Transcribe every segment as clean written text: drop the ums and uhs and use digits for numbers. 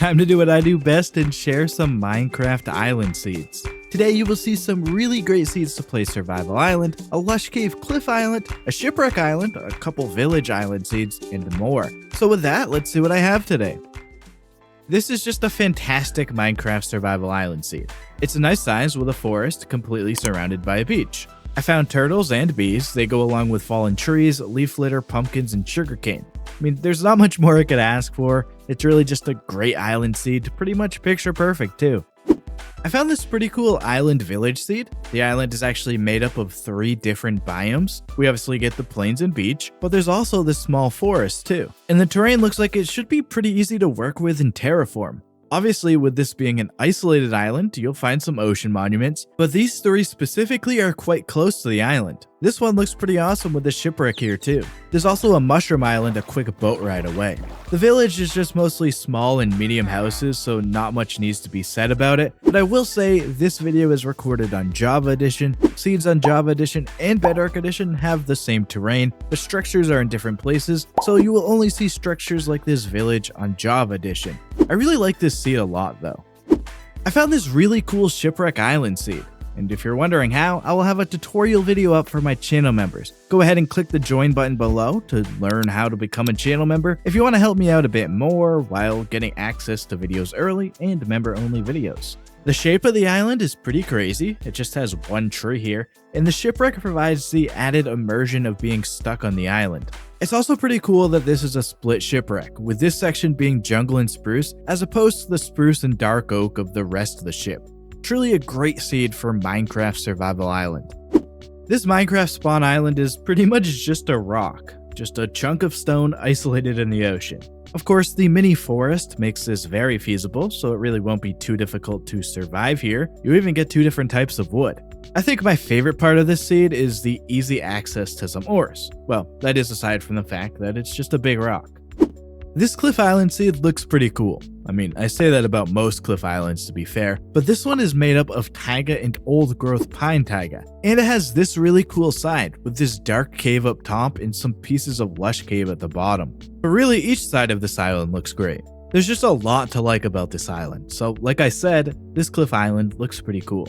Time to do what I do best and share some Minecraft island seeds. Today you will see some really great seeds to play Survival Island, a Lush Cave Cliff Island, a Shipwreck Island, a couple Village Island seeds, and more. So with that, let's see what I have today. This is just a fantastic Minecraft Survival Island seed. It's a nice size with a forest completely surrounded by a beach. I found turtles and bees. They go along with fallen trees, leaf litter, pumpkins, and sugarcane. I mean, there's not much more I could ask for. It's really just a great island seed, pretty much picture perfect too. I found this pretty cool island village seed. The island is actually made up of 3 different biomes. We obviously get the plains and beach, but there's also this small forest too. And the terrain looks like it should be pretty easy to work with and terraform. Obviously, with this being an isolated island, you'll find some ocean monuments, but these 3 specifically are quite close to the island. This one looks pretty awesome with the shipwreck here too. There's also a mushroom island a quick boat ride away. The village is just mostly small and medium houses, so not much needs to be said about it, but I will say this video is recorded on Java Edition. Seeds on Java Edition and Bedrock Edition have the same terrain, but structures are in different places, so you will only see structures like this village on Java Edition. I really like this seed a lot though. I found this really cool Shipwreck Island seed. And if you're wondering how, I will have a tutorial video up for my channel members. Go ahead and click the join button below to learn how to become a channel member if you want to help me out a bit more while getting access to videos early and member-only videos. The shape of the island is pretty crazy. It just has one tree here, and the shipwreck provides the added immersion of being stuck on the island. It's also pretty cool that this is a split shipwreck, with this section being jungle and spruce as opposed to the spruce and dark oak of the rest of the ship. Truly a great seed for Minecraft Survival Island. This Minecraft spawn island is pretty much just a rock, just a chunk of stone isolated in the ocean. Of course, the mini forest makes this very feasible, so it really won't be too difficult to survive here. You even get 2 different types of wood. I think my favorite part of this seed is the easy access to some ores. Well, that is aside from the fact that it's just a big rock. This Cliff Island seed looks pretty cool. I mean, I say that about most Cliff Islands to be fair, but this one is made up of taiga and old growth pine taiga. And it has this really cool side with this dark cave up top and some pieces of lush cave at the bottom. But really each side of this island looks great. There's just a lot to like about this island, so like I said, this Cliff Island looks pretty cool.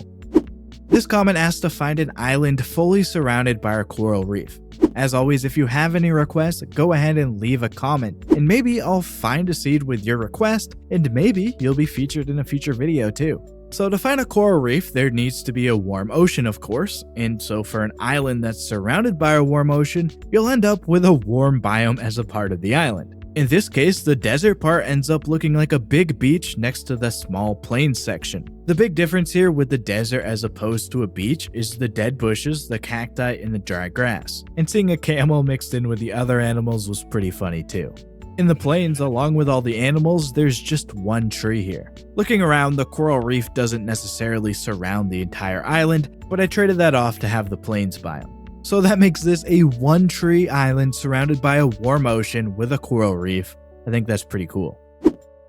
This comment asks to find an island fully surrounded by a coral reef. As always, if you have any requests, go ahead and leave a comment, and maybe I'll find a seed with your request, and maybe you'll be featured in a future video too. So to find a coral reef, there needs to be a warm ocean of course, and so for an island that's surrounded by a warm ocean, you'll end up with a warm biome as a part of the island. In this case, the desert part ends up looking like a big beach next to the small plains section. The big difference here with the desert as opposed to a beach is the dead bushes, the cacti, and the dry grass. And seeing a camel mixed in with the other animals was pretty funny too. In the plains, along with all the animals, there's just one tree here. Looking around, the coral reef doesn't necessarily surround the entire island, but I traded that off to have the plains biome. So that makes this a 1-tree island surrounded by a warm ocean with a coral reef. I think that's pretty cool.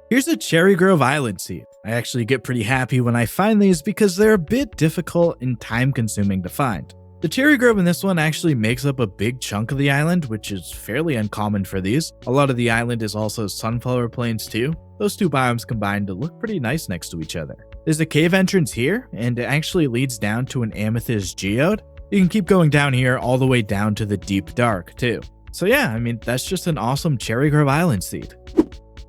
Here's a Cherry Grove Island seed. I actually get pretty happy when I find these because they're a bit difficult and time consuming to find. The cherry grove in this one actually makes up a big chunk of the island, which is fairly uncommon for these. A lot of the island is also sunflower plains too. Those 2 biomes combined to look pretty nice next to each other. There's a cave entrance here, and it actually leads down to an amethyst geode. You can keep going down here all the way down to the deep dark too. So yeah, I mean, that's just an awesome Cherry Grove Island seed.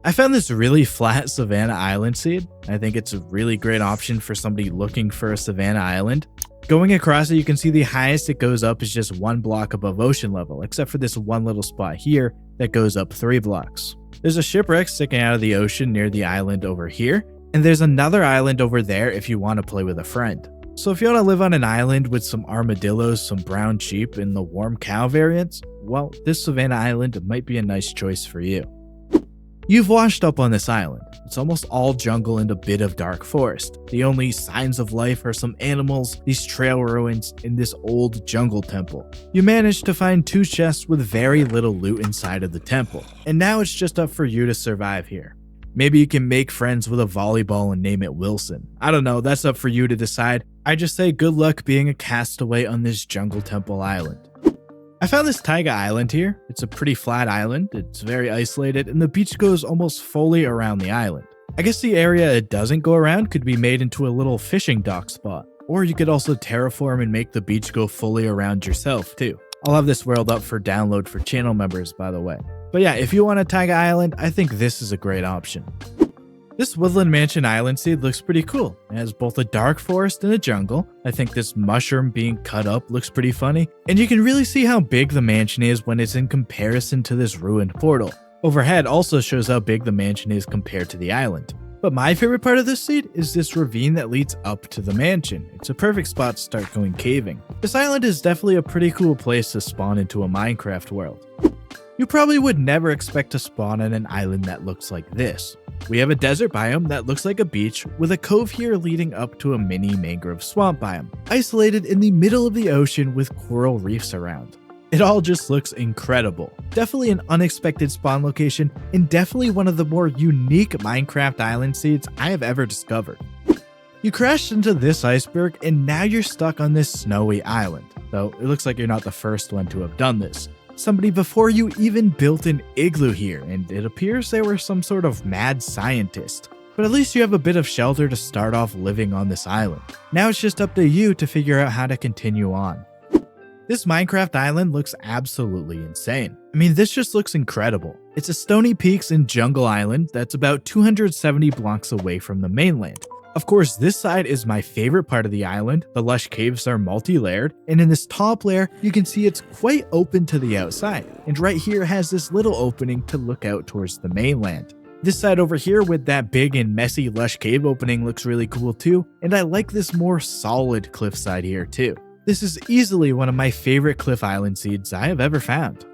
I found this really flat Savanna Island seed. I think it's a really great option for somebody looking for a Savanna Island. Going across it, you can see the highest it goes up is just 1 block above ocean level, except for this one little spot here that goes up 3 blocks. There's a shipwreck sticking out of the ocean near the island over here, and there's another island over there if you want to play with a friend. So if you want to live on an island with some armadillos, some brown sheep, and the warm cow variants, well, this Savanna Island might be a nice choice for you. You've washed up on this island. It's almost all jungle and a bit of dark forest. The only signs of life are some animals, these trail ruins, and this old jungle temple. You managed to find 2 chests with very little loot inside of the temple, and now it's just up for you to survive here. Maybe you can make friends with a volleyball and name it Wilson. I don't know, that's up for you to decide. I just say good luck being a castaway on this jungle temple island. I found this Taiga island here. It's a pretty flat island, it's very isolated, and the beach goes almost fully around the island. I guess the area it doesn't go around could be made into a little fishing dock spot. Or you could also terraform and make the beach go fully around yourself too. I'll have this world up for download for channel members, by the way. But yeah, if you want a Taiga island, I think this is a great option. This woodland mansion island seed looks pretty cool. It has both a dark forest and a jungle. I think this mushroom being cut up looks pretty funny. And you can really see how big the mansion is when it's in comparison to this ruined portal. Overhead also shows how big the mansion is compared to the island. But my favorite part of this seed is this ravine that leads up to the mansion. It's a perfect spot to start going caving. This island is definitely a pretty cool place to spawn into a Minecraft world. You probably would never expect to spawn on an island that looks like this. We have a desert biome that looks like a beach with a cove here leading up to a mini mangrove swamp biome, isolated in the middle of the ocean with coral reefs around. It all just looks incredible. Definitely an unexpected spawn location and definitely one of the more unique Minecraft island seeds I have ever discovered. You crashed into this iceberg and now you're stuck on this snowy island, though it looks like you're not the first one to have done this. Somebody before you even built an igloo here, and it appears they were some sort of mad scientist. But at least you have a bit of shelter to start off living on this island. Now it's just up to you to figure out how to continue on. This Minecraft island looks absolutely insane. I mean, this just looks incredible. It's a Stony Peaks and Jungle Island that's about 270 blocks away from the mainland. Of course, this side is my favorite part of the island. The lush caves are multi-layered, and in this top layer, you can see it's quite open to the outside. And right here has this little opening to look out towards the mainland. This side over here with that big and messy lush cave opening looks really cool too, and I like this more solid cliffside here too. This is easily one of my favorite cliff island seeds I have ever found.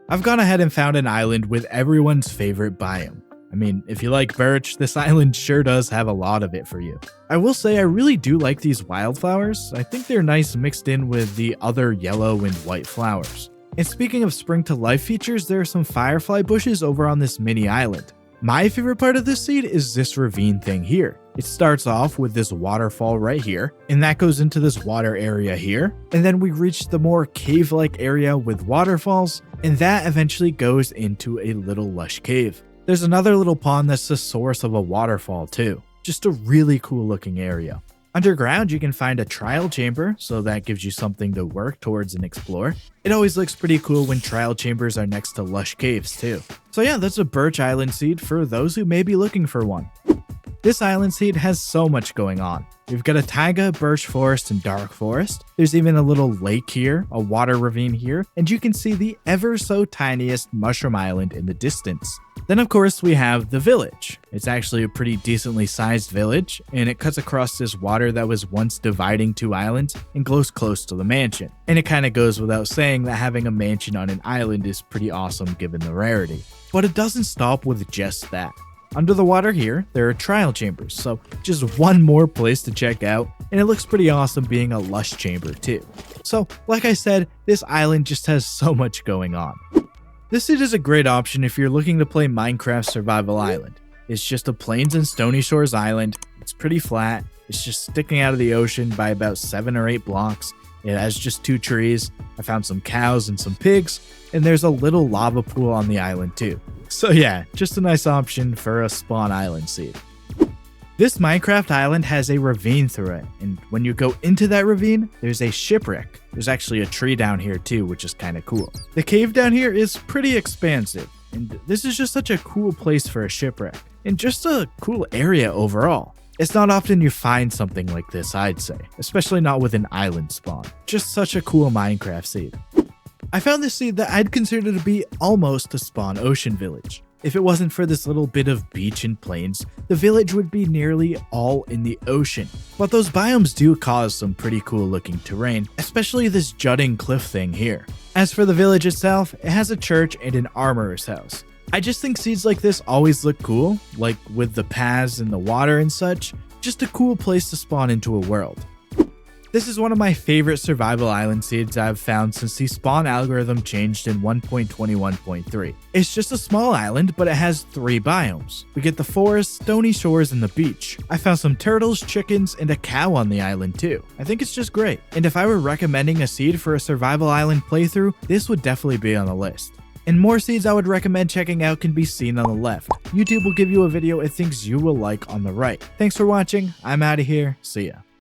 I've gone ahead and found an island with everyone's favorite biome. I mean, if you like birch, this island sure does have a lot of it for you. I will say I really do like these wildflowers. I think they're nice mixed in with the other yellow and white flowers. And speaking of spring to life features, there are some firefly bushes over on this mini island. My favorite part of this seed is this ravine thing here. It starts off with this waterfall right here, and that goes into this water area here, and then we reach the more cave-like area with waterfalls, and that eventually goes into a little lush cave. There's another little pond that's the source of a waterfall too. Just a really cool looking area. Underground, you can find a trial chamber, so that gives you something to work towards and explore. It always looks pretty cool when trial chambers are next to lush caves too. So yeah, that's a birch island seed for those who may be looking for one. This island seed has so much going on. We've got a taiga, birch forest, and dark forest. There's even a little lake here, a water ravine here, and you can see the ever so tiniest mushroom island in the distance. Then of course we have the village. It's actually a pretty decently sized village, and it cuts across this water that was once dividing two islands and goes close to the mansion. And it kind of goes without saying that having a mansion on an island is pretty awesome given the rarity. But it doesn't stop with just that. Under the water here, there are trial chambers, so just one more place to check out, and it looks pretty awesome being a lush chamber too. So, like I said, this island just has so much going on. This seed is a great option if you're looking to play Minecraft Survival Island. It's just a plains and stony shores island, it's pretty flat, it's just sticking out of the ocean by about 7 or 8 blocks, it has just 2 trees, I found some cows and some pigs, and there's a little lava pool on the island too. So yeah, just a nice option for a spawn island seed. This Minecraft island has a ravine through it, and when you go into that ravine, there's a shipwreck. There's actually a tree down here too, which is kind of cool. The cave down here is pretty expansive, and this is just such a cool place for a shipwreck, and just a cool area overall. It's not often you find something like this, I'd say, especially not with an island spawn. Just such a cool Minecraft seed. I found this seed that I'd consider to be almost a spawn ocean village. If it wasn't for this little bit of beach and plains, the village would be nearly all in the ocean. But those biomes do cause some pretty cool looking terrain, especially this jutting cliff thing here. As for the village itself, it has a church and an armorer's house. I just think seeds like this always look cool, like with the paths and the water and such, just a cool place to spawn into a world. This is one of my favorite survival island seeds I've found since the spawn algorithm changed in 1.21.3. It's just a small island, but it has 3 biomes. We get the forest, stony shores, and the beach. I found some turtles, chickens, and a cow on the island too. I think it's just great. And if I were recommending a seed for a survival island playthrough, this would definitely be on the list. And more seeds I would recommend checking out can be seen on the left. YouTube will give you a video it thinks you will like on the right. Thanks for watching. I'm out of here. See ya.